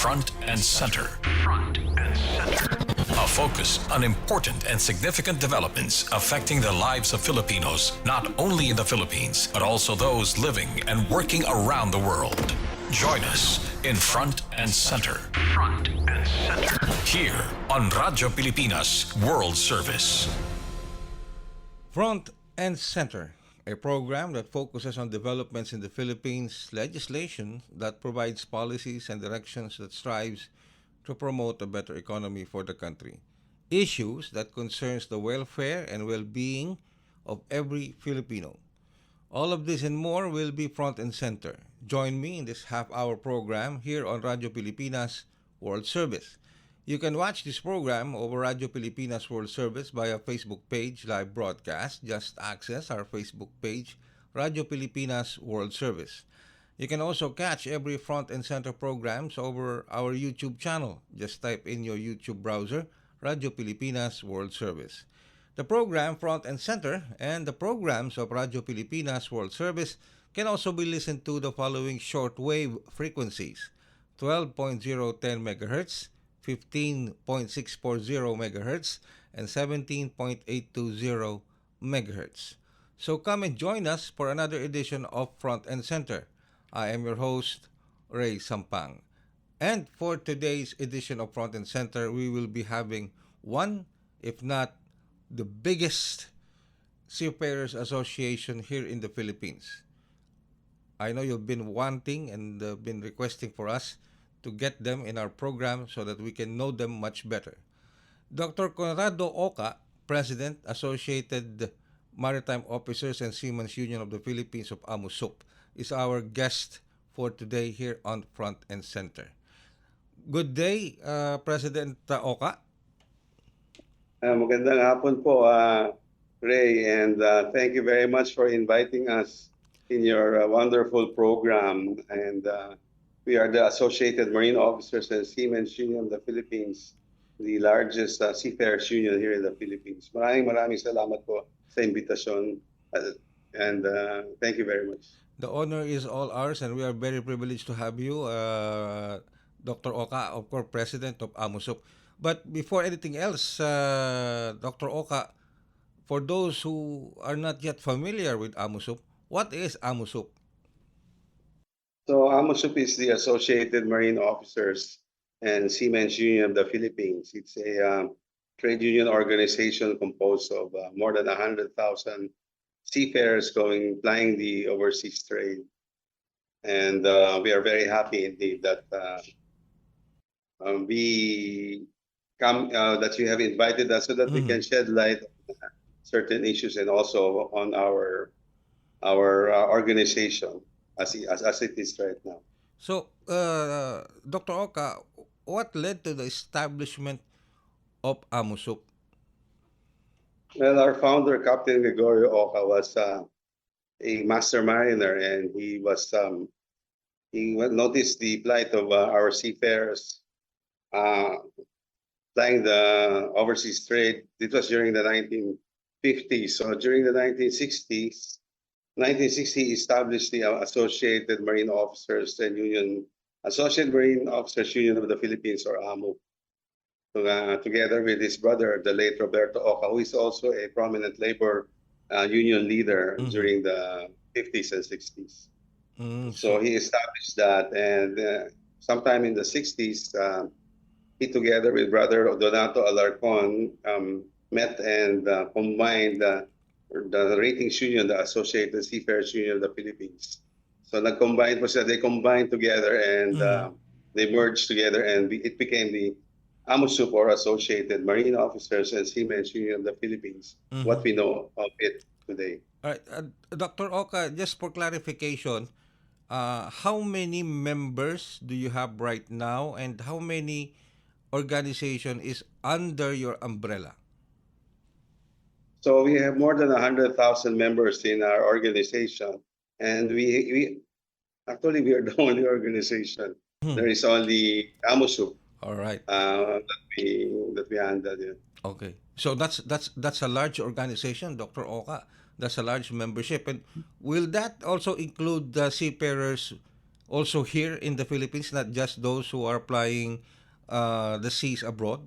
Front and Center. Front and Center. A focus on important and significant developments affecting the lives of Filipinos, not only in the Philippines, but also those living and working around the world. Join us in Front and Center. Front and Center. Here on Radyo Pilipinas World Service. Front and Center, a program that focuses on developments in the Philippines, legislation that provides policies and directions that strives to promote a better economy for the country, issues that concerns the welfare and well-being of every Filipino. All of this and more will be Front and Center. Join me in this half-hour program here on Radyo Pilipinas World Service. You can watch this program over Radyo Pilipinas World Service via Facebook page live broadcast. Just access our Facebook page, Radyo Pilipinas World Service. You can also catch every Front and Center programs over our YouTube channel. Just type in your YouTube browser, Radyo Pilipinas World Service. The program Front and Center and the programs of Radyo Pilipinas World Service can also be listened to the following shortwave frequencies: 12.010 MHz, 15.640 MHz, and 17.820 MHz. So come and join us for another edition of Front and Center. I am your host, Rey Sampang. And for today's edition of Front and Center, we will be having one, if not the biggest seafarers association here in the Philippines. I know you've been wanting and been requesting for us to get them in our program so that we can know them much better. Dr. Conrado Oca, President, Associated Maritime Officers and Seamen's Union of the Philippines of AMUSUP, is our guest for today here on Front and Center. Good day, President Oca. Magandang hapon po, Ray, and thank you very much for inviting us in your wonderful program. And we are the Associated Marine Officers and Seamen's Union of the Philippines, the largest seafarers union here in the Philippines. Maraming salamat po sa imbitasyon, and thank you very much. The honor is all ours, and we are very privileged to have you, Dr. Oca, of course, President of AMUSUP. But before anything else, Dr. Oca, for those who are not yet familiar with AMUSUP, what is AMUSUP? So AMUSUP is the Associated Marine Officers and Seamen's Union of the Philippines. It's a trade union organization composed of more than 100,000 seafarers flying the overseas trade. And we are very happy indeed that that you have invited us so that we can shed light on certain issues and also on our organization as it is right now. So, Dr. Oca, what led to the establishment of AMUSUP? Well, our founder, Captain Gregorio Oca, was a master mariner, and he noticed the plight of our seafarers flying the overseas trade. It was during the 1950s. So during the 1960s, 1960 established the Associated Marine Officers and Associated Marine Officers Union of the Philippines, or AMU. Together with his brother, the late Roberto Oca, who is also a prominent labor union leader during the 50s and 60s. So he established that, and sometime in the 60s, he, together with brother Donato Alarcon, met and combined the ratings union, the Associated Seafarers Union of the Philippines. So they combined together, and they merged together, and it became the AMUSUP, or Associated Marine Officers and Seamen's Union of the Philippines, what we know of it today. All right, Dr. Oca, just for clarification, how many members do you have right now, and how many organization is under your umbrella? So we have more than 100,000 members in our organization, and we are the only organization. There is only AMUSUP. All right. That we handle. Yeah. Okay. So that's a large organization, Dr. Oca. That's a large membership. And will that also include the seafarers also here in the Philippines, not just those who are plying the seas abroad?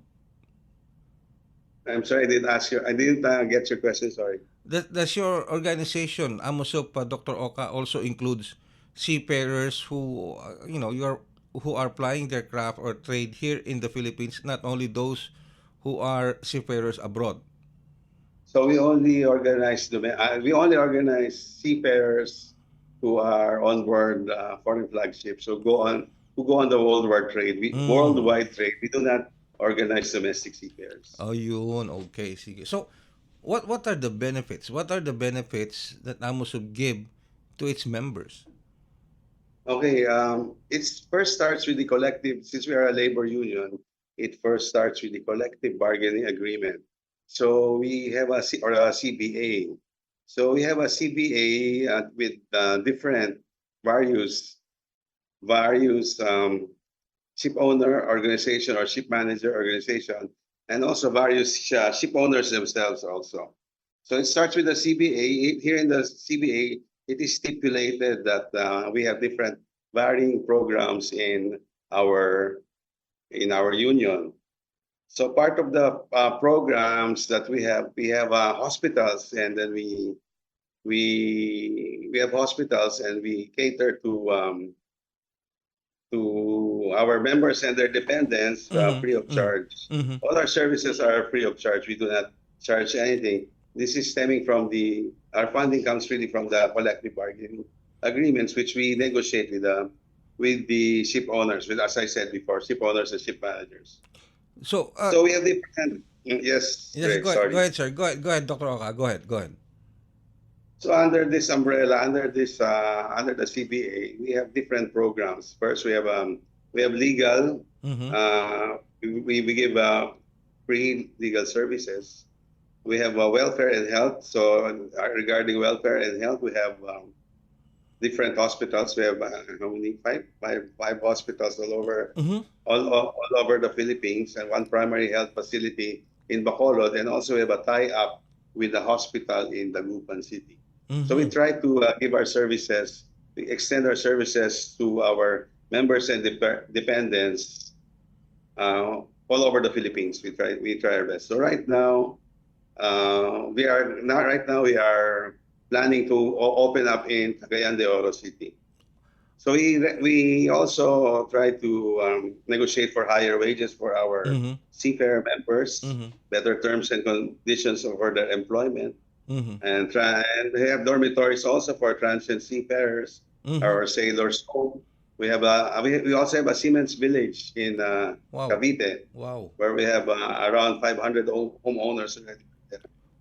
I'm sorry, I didn't ask you. I didn't get your question. Sorry. Does your organization, AMOSOP, Dr. Oka, also includes seafarers who, who are plying their craft or trade here in the Philippines, not only those who are seafarers abroad? So we only organize seafarers who are on board foreign flagships. So go on the worldwide trade. Mm. Worldwide trade. We do not organize domestic seafarers. Oh, yun. Okay, sige. So, what are the benefits? What are the benefits that AMOSOP give to its members? Okay. It first starts with the collective. Since we are a labor union, it first starts with the collective bargaining agreement. So we have a CBA. So we have a CBA with different various various ship owner organization or ship manager organization, and also various ship owners themselves also. So it starts with the CBA. Here in the CBA, it is stipulated that we have different varying programs our in our union. So part of the programs that we have hospitals, and then we have hospitals, and we cater to our members and their dependents Mm-hmm. free of Mm-hmm. charge. Mm-hmm. All our services are free of charge. We do not charge anything. This is stemming from our funding comes really from the collective bargaining agreements, which we negotiate with the ship owners, with, as I said before, ship owners and ship managers. So, So we have different. Yes, yes, Greg. go Sorry. ahead, sir. Go ahead, Dr. Oka. Go ahead, go ahead. So under this umbrella, under the CBA, we have different programs. First, we have legal. Mm-hmm. We give free legal services. We have welfare and health. So regarding welfare and health, we have different hospitals. We have how many? Five hospitals Mm-hmm. all over the Philippines, and one primary health facility in Bacolod, and also we have a tie-up with the hospital in Dagupan City. So we Mm-hmm. try to give our services, we extend our services to our members and dependents all over the Philippines. We try our best. So right now we are planning to open up in Cagayan de Oro City. So we also try to negotiate for higher wages for our Mm-hmm. seafarer members, Mm-hmm. better terms and conditions for their employment, Mm-hmm. and we have dormitories also for transient seafarers, Mm-hmm. our sailors' home. We also have a Siemens village in Wow. Cavite, Wow. where we have around 500 homeowners already.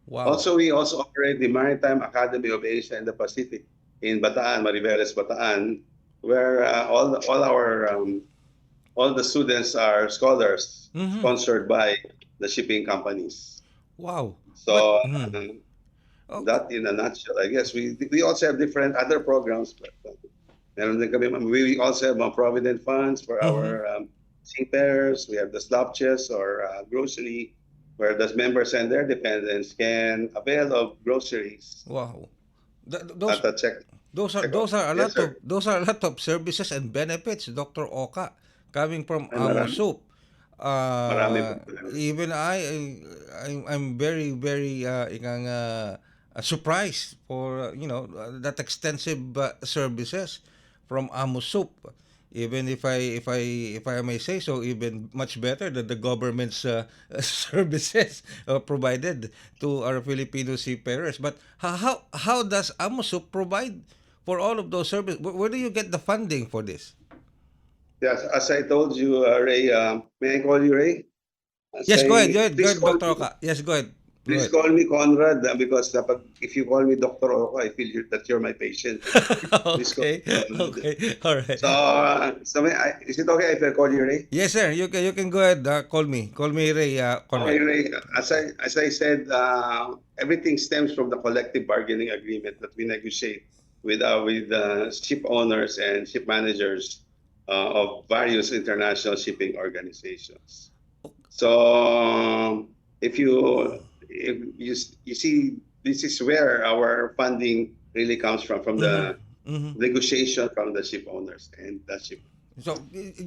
Wow. We also operate the Maritime Academy of Asia and the Pacific in Bataan, Mariveles, Bataan, where all the students are scholars Mm-hmm. sponsored by the shipping companies. Wow. But So okay. that in a nutshell, I guess we also have different other programs, but we also have provident funds for Mm-hmm. our seafarers. We have the slop chest or grocery, where the members and their dependents can avail of groceries Wow. at the checkout. Those are a Yes, lot sir. of services and benefits, Dr. Oka, coming from Ay, AMOSOP. marami Even I'm very surprised for that extensive services from AMOSOP. Even if I may say so, even much better than the government's services provided to our Filipino seafarers. But how does AMOSOP provide for all of those services? Where do you get the funding for this? Yes, as I told you, Ray, may I call you Ray? Yes, go ahead, Dr. Me, Oka. Yes, go ahead, go please ahead. call me Conrad because if you call me Dr. Oko, I feel that you're my patient. Please call Okay, me Conrad. okay, all right. Is it okay if I call you Ray? Yes, sir. You can go ahead. Call me Ray Okay, Conrad. Ray. As I said, everything stems from the collective bargaining agreement that we negotiate with ship owners and ship managers of various international shipping organizations. So if you see, this is where our funding really comes from Mm-hmm. the Mhm. negotiation from the ship owners and the ship. So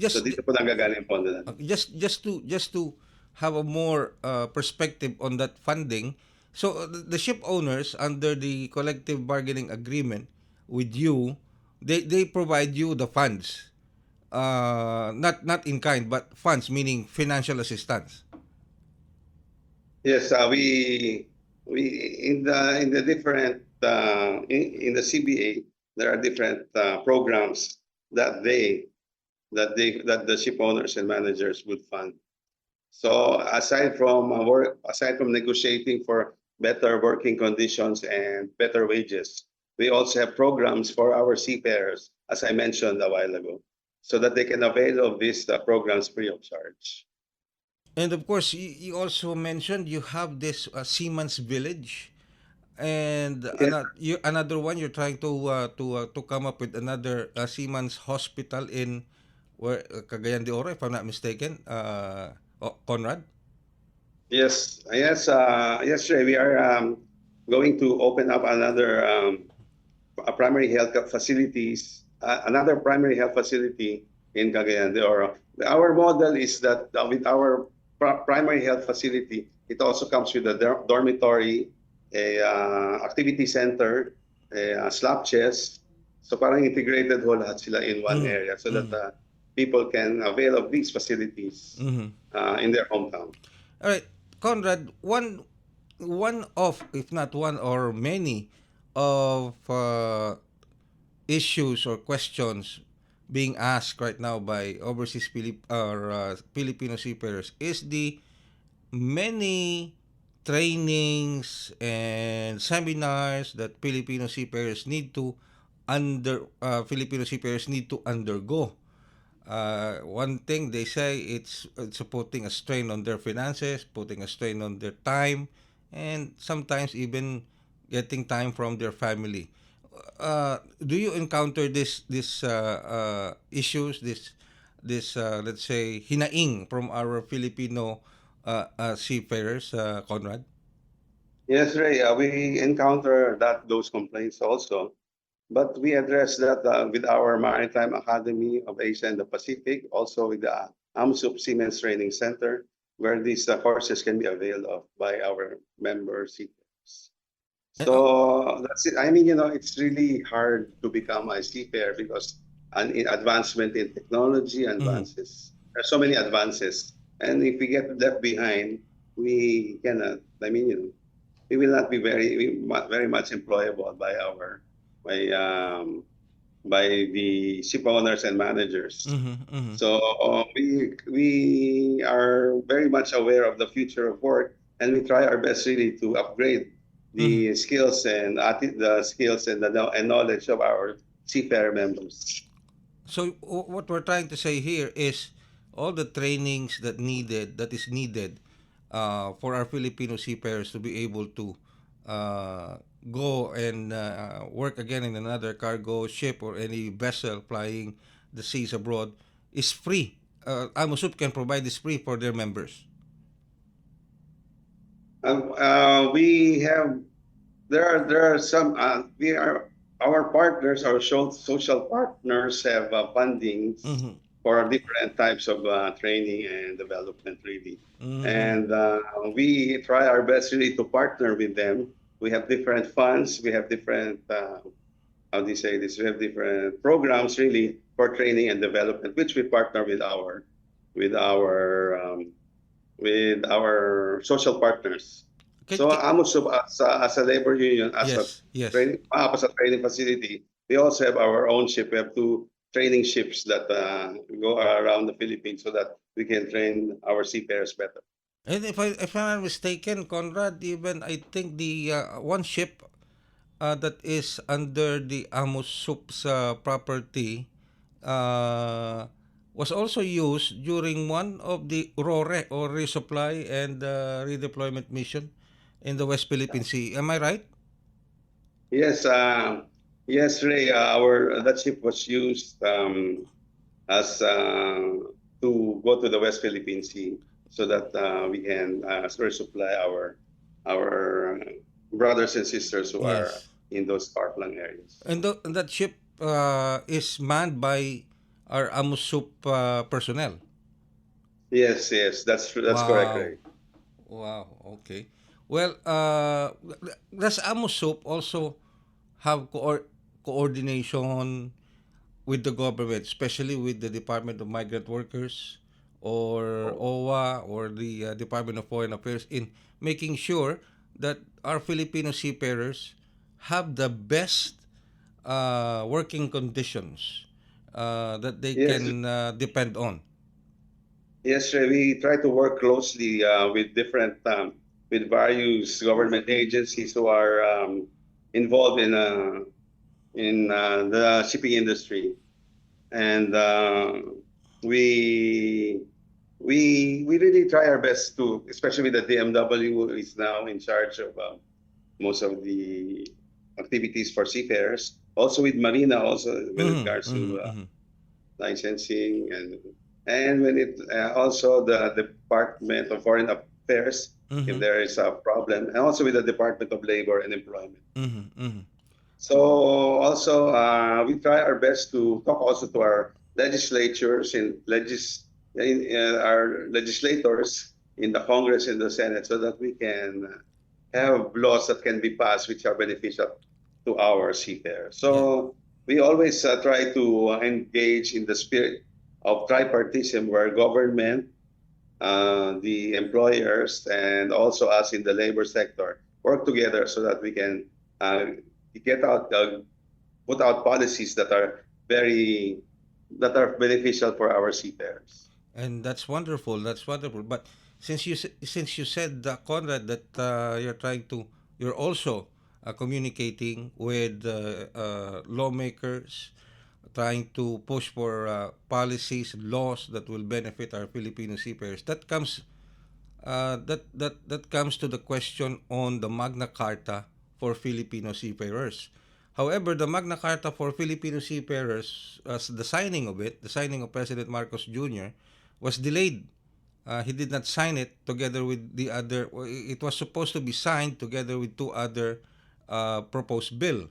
So dito po nanggagaling yung pondo natin. just to have a more perspective on that funding. So the ship owners under the collective bargaining agreement with you, they provide you the funds. Not in kind but funds, meaning financial assistance. Yes, we in the different in the CBA there are different programs that that the ship owners and managers would fund. So aside from negotiating for better working conditions and better wages, we also have programs for our seafarers, as I mentioned a while ago, so that they can avail of these programs free of charge. And of course, you also mentioned you have this Seaman's Village, and Yes, another one you're trying to come up with another Seaman's Hospital in where Cagayan de Oro, if I'm not mistaken. Conrad. yes, Ray. We are going to open up another a primary health facilities, another primary health facility in Cagayan de Oro. Our model is that with our primary health facility, it also comes with a dormitory, a activity center, a slap chest. So parang integrated ho lahat sila in one Mm-hmm. area so that Mm-hmm. people can avail of these facilities Mm-hmm. in their hometown. All right, Conrad. One of, if not one or many, of issues or questions being asked right now by overseas Filipino seafarers is the many trainings and seminars that Filipino seafarers need to undergo. One thing they say, it's putting a strain on their finances, putting a strain on their time, and sometimes even getting time from their family. Do you encounter this issues, this let's say hinaing from our Filipino seafarers, Conrad? Yes, Ray, we encounter those complaints also. But we address that with our Maritime Academy of Asia and the Pacific, also with the AMSUP Siemens Training Center, where these courses can be availed of by our member seafarers. And, oh, So that's it. I mean, you know, it's really hard to become a seafarer because advancement in technology mhm. advances. There's so many advances, and if we get left behind, we cannot. I mean, you know, we will not be very much employable by um, by the ship owners and managers. Mhm, mhm, So we are very much aware of the future of work, and we try our best really to upgrade mhm. the skills and the skills and and knowledge of our seafarer members. So what we're trying to say here is all the trainings that is needed for our Filipino seafarers to be able to uh, go and work again in another cargo ship or any vessel flying the seas abroad is free. Amosup can provide this free for their members. We have there are some we are our partners, our social partners have fundings Mm-hmm. for different types of training and development really, Mm-hmm. and we try our best really to partner with them. We have different funds, we have different how do you say this, we have different programs really for training and development, which we partner with our um, with our social partners. So AMUSUB as a labor union, Yes, yes. as a training facility, we also have our own ship. We have two training ships that go around the Philippines so that we can train our seafarers better. And if I'm not mistaken, Conrad, even I think the one ship that is under the Amos Soup's property uh, was also used during one of the RORE or resupply and redeployment mission in the West Philippine Sea. Am I right? Yes, yes, Ray. Our that ship was used as to go to the West Philippine Sea so that we can resupply our brothers and sisters who are Yes. in those far-flung areas. And that ship is manned by our Amusup personnel. Yes, yes, that's true. That's correct, Wow. Ray. Wow. Okay. Well, does Amusup also have coordination with the government, especially with the Department of Migrant Workers or Oh, OWA or the Department of Foreign Affairs in making sure that our Filipino seafarers have the best working conditions that they yes, can depend on. yes, Ray. We try to work closely with different with various government agencies who are involved in the shipping industry, and we we really try our best to, especially with the DMW who is now in charge of most of the activities for seafarers. Also with Marina, also with Mm-hmm, regards mm-hmm, to mm-hmm, licensing and when it also the Department of Foreign Affairs if mm-hmm, there is a problem, and also with the Department of Labor and Employment. mm-hmm, mm-hmm. So also we try our best to talk also to our legislatures our legislators in the Congress and the Senate so that we can have laws that can be passed which are beneficial to our seafarers. Yeah. So we always try to engage in the spirit of tripartism where government, the employers, and also us in the labor sector work together so that we can uh, get out, put out policies very that are beneficial for our seafarers. And that's wonderful. That's wonderful. But since you said, Conrad, that you're also communicating with lawmakers, trying to push for policies, laws that will benefit our Filipino seafarers. That comes to the question on the Magna Carta for Filipino seafarers. However, the Magna Carta for Filipino seafarers, the signing of it, the signing of President Marcos Jr., was delayed. He did not sign it together with the other. It was supposed to be signed together with two other proposed bill,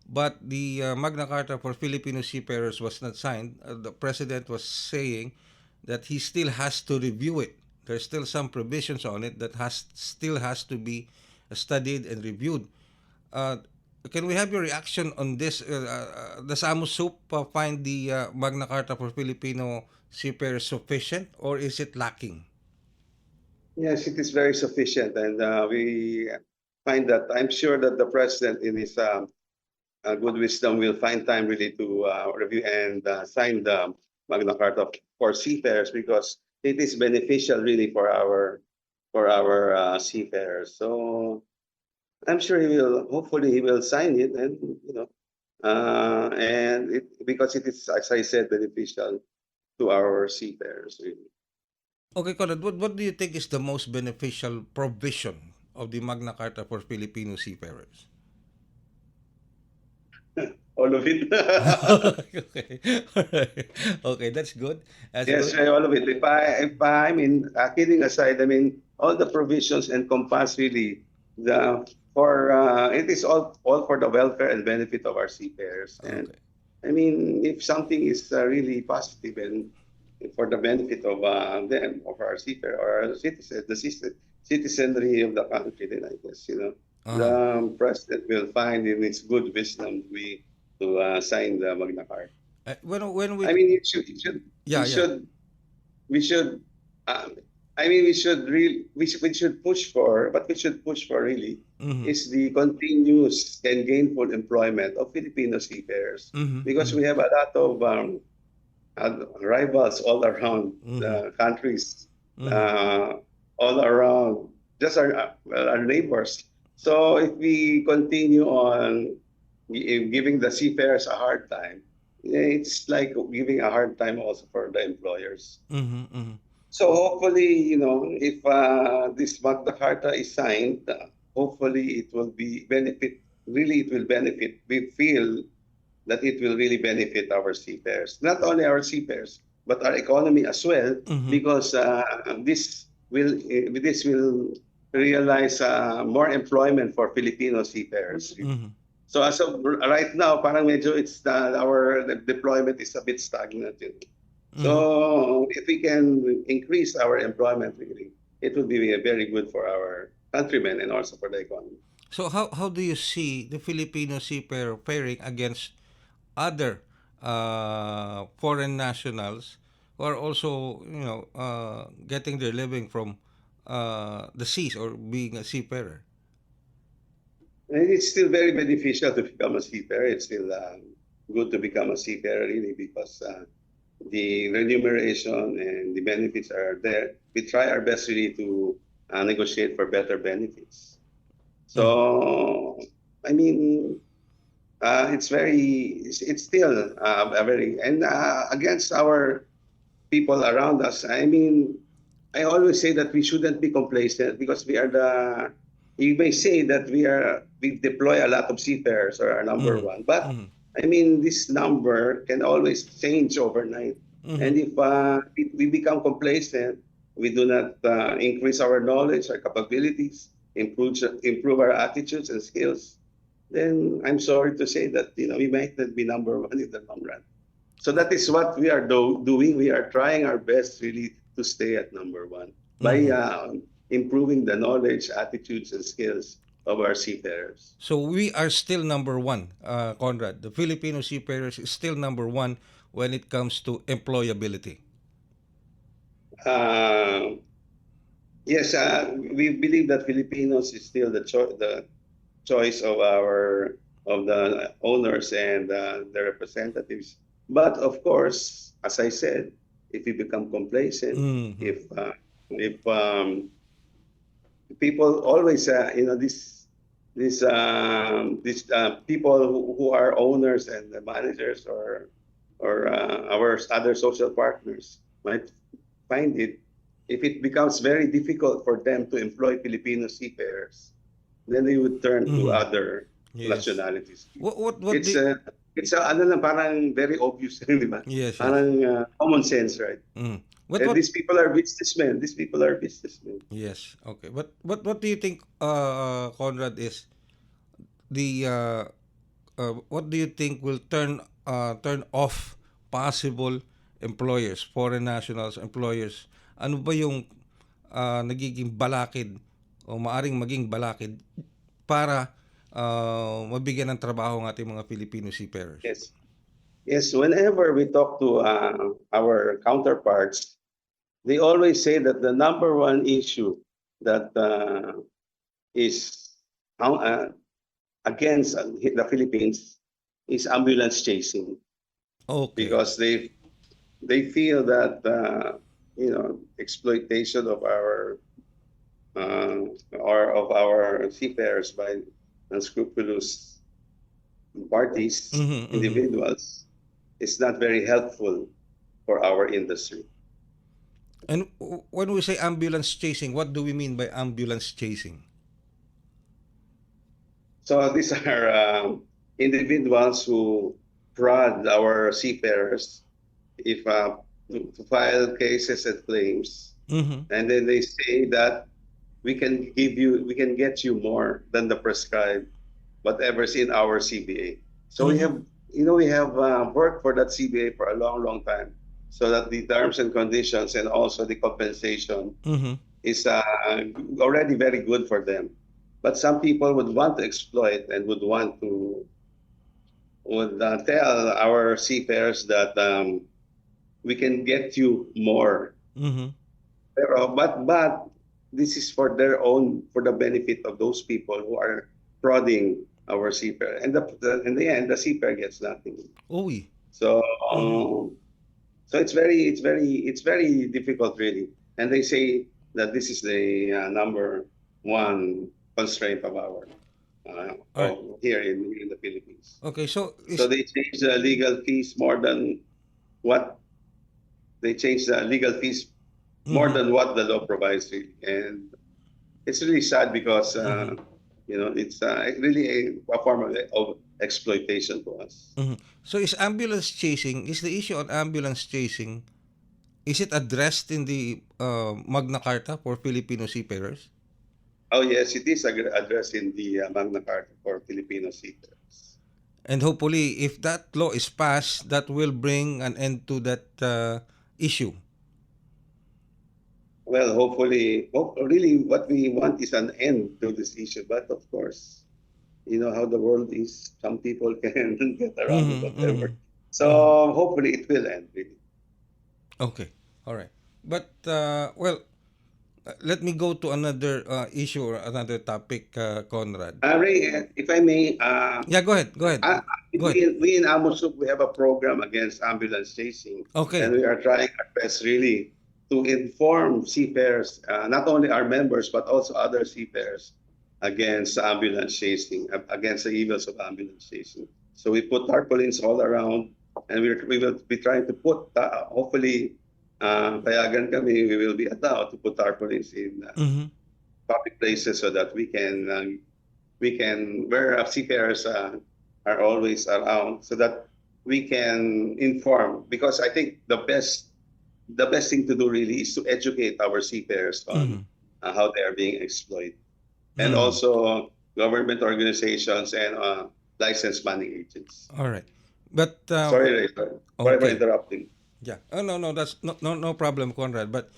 but the Magna Carta for Filipino seafarers was not signed. The president was saying that he still has to review it. There's still some provisions on it that has to be studied and reviewed. Uh, can we have your reaction on this? Does Amos Soup find the Magna Carta for Filipino seafarers sufficient, or is it lacking? Yes, it is very sufficient, and we find that I'm sure that the president, in his good wisdom, will find time really to review and sign the Magna Carta for seafarers because it is beneficial really for our seafarers. So I'm sure he will. Hopefully, he will sign it, and and it because it is, as I said, beneficial to our seafarers. Really. Okay, Conrad, what do you think is the most beneficial provision of the Magna Carta for Filipino seafarers? All of it. Okay. Alright. Okay, that's good. That's Yes, good. all of it. I mean, kidding aside, I mean, all the provisions encompass really the for it is all for the welfare and benefit of our seafarers. And Okay. I mean, if something is really positive and for the benefit of them, of our seafarers or our citizens, citizenry of the country, then I guess Uh-huh. the president will find in its good wisdom to sign the Magna Carta. When I we mean, we yeah, yeah. should we should um, I mean we should push for what we should push for really Mhm. is the continuous and gainful employment of Filipino seafarers Mhm. because Mhm. we have a lot of rivals all around Mhm. the countries Mhm. uh, all around just our neighbors. So if we continue on giving the seafarers a hard time, it's like giving a hard time also for the employers. Mhm. Mhm. So hopefully, if this Magna Carta is signed, hopefully it will be benefit. Really, it will benefit. We feel that it will really benefit our seafarers, not only our seafarers, but our economy as well, Mhm. because this will realize more employment for Filipino seafarers. Mhm. So as of right now, parang medyo our deployment is a bit stagnant. You know? So if we can increase our employment, really, it would be very good for our countrymen and also for the economy. So how do you see the Filipino seafarer faring against other foreign nationals who are also getting their living from the seas or being a seafarer? And it's still very beneficial to become a seafarer. It's still good to become a seafarer, really, because the remuneration and the benefits are there. We try our best really to negotiate for better benefits. Mhm. So, I mean, it's still a very, and against our people around us. I mean, I always say that we shouldn't be complacent because you may say that we deploy a lot of seafarers or are number Mhm. one, but Mhm. I mean, this number can always change overnight. And Mhm. if we become complacent, we do not increase our knowledge, our capabilities, improve our attitudes and skills, then I'm sorry to say that we might not be number one in the long run. So that is what we are doing. We are trying our best really to stay at number one by Mhm. improving the knowledge, attitudes, and skills of our seafarers. So we are still number one, Conrad. The Filipino seafarers is still number one when it comes to employability. Uh, yes, we believe that Filipinos is still the choice of the owners and the representatives. But of course, as I said, if we become complacent, Mhm. if people always these people who are owners and the managers or our other social partners might find it if it becomes very difficult for them to employ Filipino seafarers, then they would turn to Mhm. other Yes. nationalities. What It's do ano lang, parang very obvious, di ba? yes, yes. Parang common sense, right? Mm. What These people are businessmen. These people are businessmen. yes, okay. What do you think, Conrad, is the what do you think will turn off possible employers, foreign nationals, employers? Ano ba yung nagiging balakid o maaring maging balakid para mabigyan ng trabaho ang ating mga Filipino seafarers? Yes. Yes, whenever we talk to our counterparts, they always say that the number one issue that is uh, against the Philippines is ambulance chasing Okay. because they feel that exploitation of uh, our seafarers by unscrupulous parties, Mhm, mhm. individuals, is not very helpful for our industry. And when we say ambulance chasing, what do we mean by ambulance chasing? So these are individuals who prod our seafarers if to file cases and claims, Mhm. and then they say that we can get you more than the prescribed whatever's in our CBA. So Mhm. we have worked for that CBA for a long, long time, so that the terms and conditions and also the compensation Mhm. is already very good for them. But some people would want to exploit and would tell our seafarers that we can get you more. Mhm. But this is for for the benefit of those people who are prodding our seafarer, and in the end, the seafarer gets nothing. Uy. So Mhm. so it's very difficult, really. And they say that this is the number one constraint of our All right. here in the Philippines. Okay, so So is they change the legal fees more than what they change the legal fees more mhm. than what the law provides, really. And it's really sad because Mhm. it's really a form of exploitation to us. Mhm. So is ambulance chasing, is the issue on ambulance chasing, is it addressed in the Magna Carta for Filipino seafarers? Oh yes, it is addressed in the Magna Carta for Filipino seafarers. And hopefully, if that law is passed, that will bring an end to that issue. Well, hopefully, really what we want is an end to this issue. But of course, you know how the world is. Some people can get around with Mm-hmm, mm-hmm, whatever. So mm-hmm. hopefully it will end, really. Okay, all right. But well, let me go to another issue or another topic, Conrad. Ray, if I may, Yeah, go ahead. Go ahead. uh, Go ahead. we in Amusuk, we have a program against ambulance chasing, and Okay. we are trying our best really to inform seafarers, not only our members, but also other seafarers against ambulance chasing, against the evils of ambulance chasing. So we put tarpaulins all around, and we will be trying to put, hopefully, payagan kami, we will be allowed to put tarpaulins in Mm-hmm. public places so that we can where seafarers are always around so that we can inform because I think the best thing to do really is to educate our seafarers on Mm-hmm. how they are being exploited and Mm-hmm. also government organizations and licensed money agents. All right. But Sorry, Ray, sorry for okay. interrupting. Yeah. Oh no, no, that's no problem, Conrad. But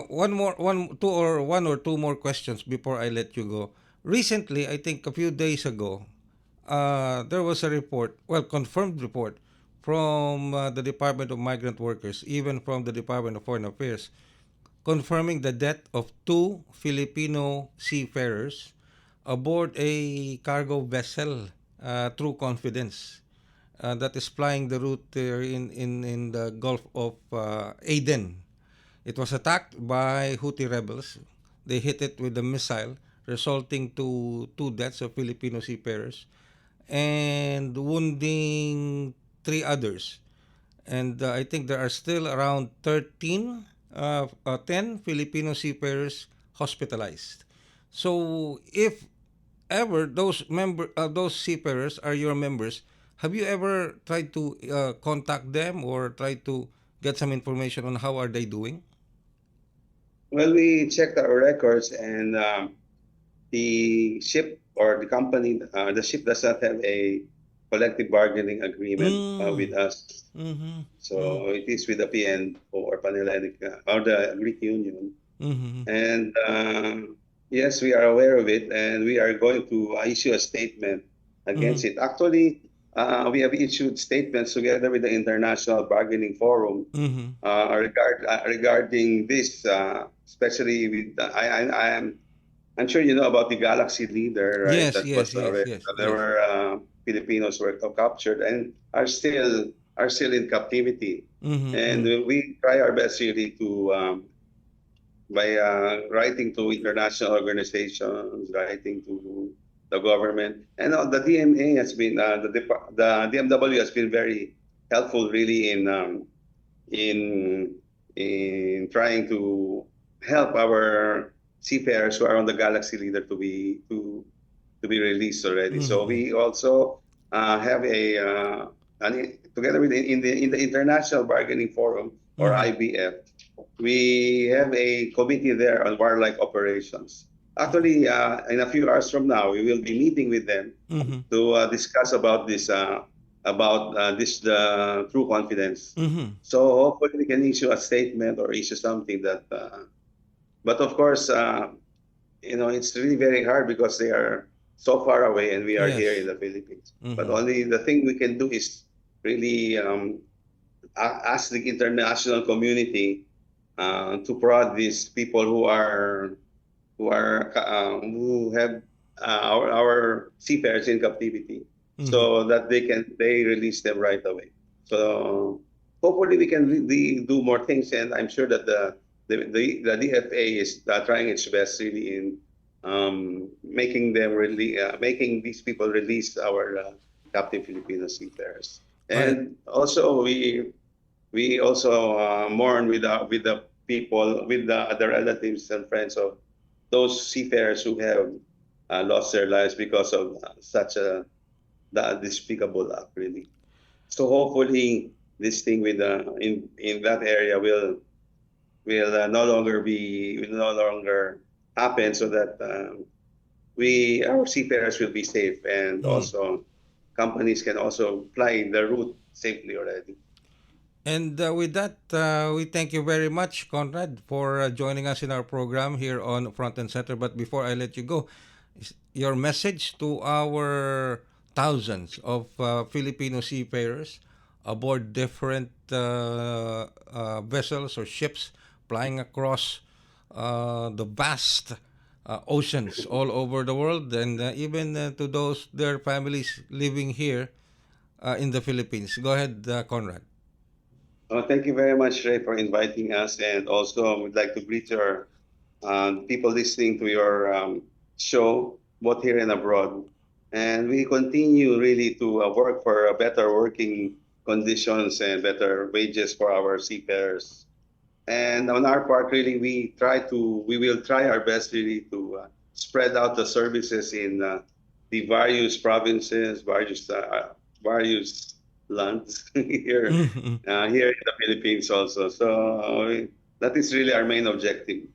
one or two more questions before I let you go. Recently, I think a few days ago, there was a report, well, confirmed report from the Department of Migrant Workers, even from the Department of Foreign Affairs, confirming the death of two Filipino seafarers aboard a cargo vessel, True Confidence, that is flying the route there in the Gulf of Aden. It was attacked by Houthi rebels. They hit it with a missile, resulting to two deaths of Filipino seafarers and wounding three others. And I think there are still around 10 Filipino seafarers hospitalized. So if ever those seafarers are your members, have you ever tried to contact them or try to get some information on how are they doing? Well, we checked our records and the ship or the company, the ship does not have a collective bargaining agreement Mm. with us. Mm-hmm. Mm. So it is with the PN or Panhellenic or the Greek Union. Mm-hmm. And yes, we are aware of it and we are going to issue a statement Mm-hmm. against it. Actually, we have issued statements together with the International Bargaining Forum Mm-hmm. regarding this, especially with I am I'm sure you know about the Galaxy leader, right? Yes, That yes, was yes, already yes, there yes. were Filipinos were captured and are still in captivity, Mm-hmm. and Mm-hmm. we try our best really to by writing to international organizations, writing to the government, and the DMA has been the DMW has been very helpful really in in trying to help our seafarers who are on the Galaxy Leader to be released already. So Mm-hmm. we also have together with in the International Bargaining Forum or Mm-hmm. IBF, we have a committee there on warlike operations. Actually, in a few hours from now, we will be meeting with them Mm-hmm. to discuss about this the true confidence. Mm-hmm. So hopefully we can issue a statement or issue something that. But of course, you know it's really very hard because they are so far away and we are here in Yes. the Philippines. But Mm-hmm. only the thing we can do is really ask the international community to prod these people who have our seafarers in captivity, Mm-hmm. so that they release them right away. So hopefully we can really do more things, and I'm sure that the DFA is trying its best really in making these people release our captive Filipino seafarers. All right. And also we also mourn with the people, with the relatives and friends of those seafarers who have lost their lives because of such a despicable act, really. So hopefully, this thing with in that area will no longer happen, so that we our seafarers will be safe and Mm-hmm. also companies can also fly the route safely already. And with that, we thank you very much, Conrad, for joining us in our program here on Front and Center. But before I let you go, your message to our thousands of Filipino seafarers aboard different vessels or ships flying across the vast oceans all over the world, and even to those their families living here in the Philippines. Go ahead, Conrad. Thank you very much, Ray, for inviting us. And also, we'd like to greet your people listening to your show, both here and abroad. And we continue really to work for better working conditions and better wages for our seafarers. And on our part, really, we will try our best really to spread out the services in the various provinces, various lands here, here in the Philippines also. So that is really our main objective.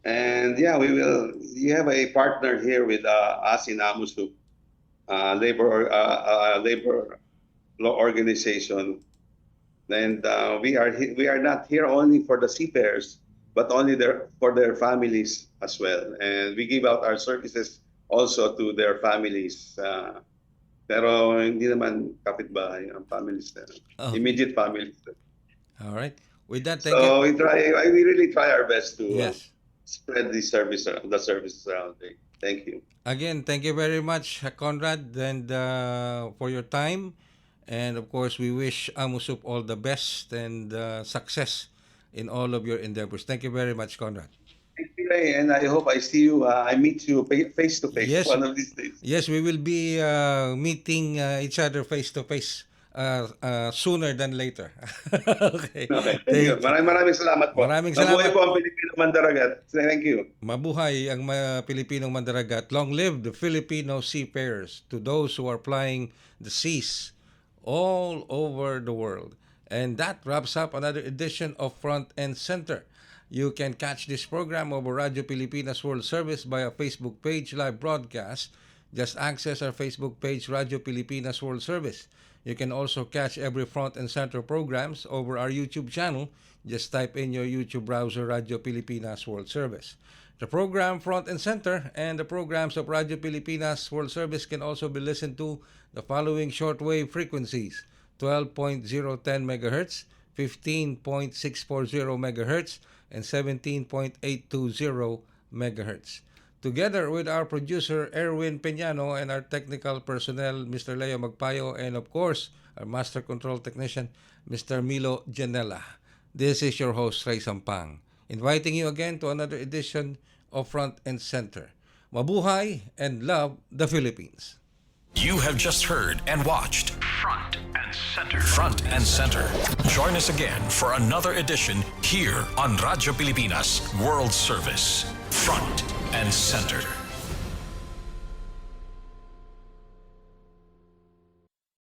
And yeah, we will. You have a partner here with us in AMUSUP, labor law organization. And we are not here only for the seafarers, but only for their families as well. And we give out our services also to their families. Pero hindi naman kapitbahay ang families na. Oh. Immediate families. All right. With that, thank So you. we really try our best to Yes. spread the services around. Thank you. Again, thank you very much, Conrad, and for your time. And of course, we wish AMUSUP all the best and success in all of your endeavors. Thank you very much, Conrad. Thank you, Ray, and I hope I see you. I meet you face to face Yes. one of these days. Yes, we will be meeting each other face to face sooner than later. Okay. Okay, thank you. Maraming salamat po. Maraming salamat. Mabuhay po ang Pilipino Mandaragat. Thank you. Mabuhay ang mga Pilipinong mandaragat. Long live the Filipino seafarers, to those who are plying the seas all over the world. And that wraps up another edition of Front and Center. You can catch this program over Radio Pilipinas World Service by our Facebook page live broadcast. Just access our Facebook page, Radio Pilipinas World Service. You can also catch every Front and Center programs over our YouTube channel. Just type in your YouTube browser, Radio Pilipinas World Service. The program Front and Center and the programs of Radio Pilipinas World Service can also be listened to the following shortwave frequencies: 12.010 MHz, 15.640 MHz, and 17.820 MHz. Together with our producer Erwin Peñano and our technical personnel, Mr. Leo Magpayo, and of course, our master control technician, Mr. Milo Janela. This is your host, Rey Sampang, inviting you again to another edition of Front and Center. Mabuhay and love the Philippines. You have just heard and watched Front and Center. Front and Center. Join us again for another edition here on Radyo Pilipinas World Service. Front and Center.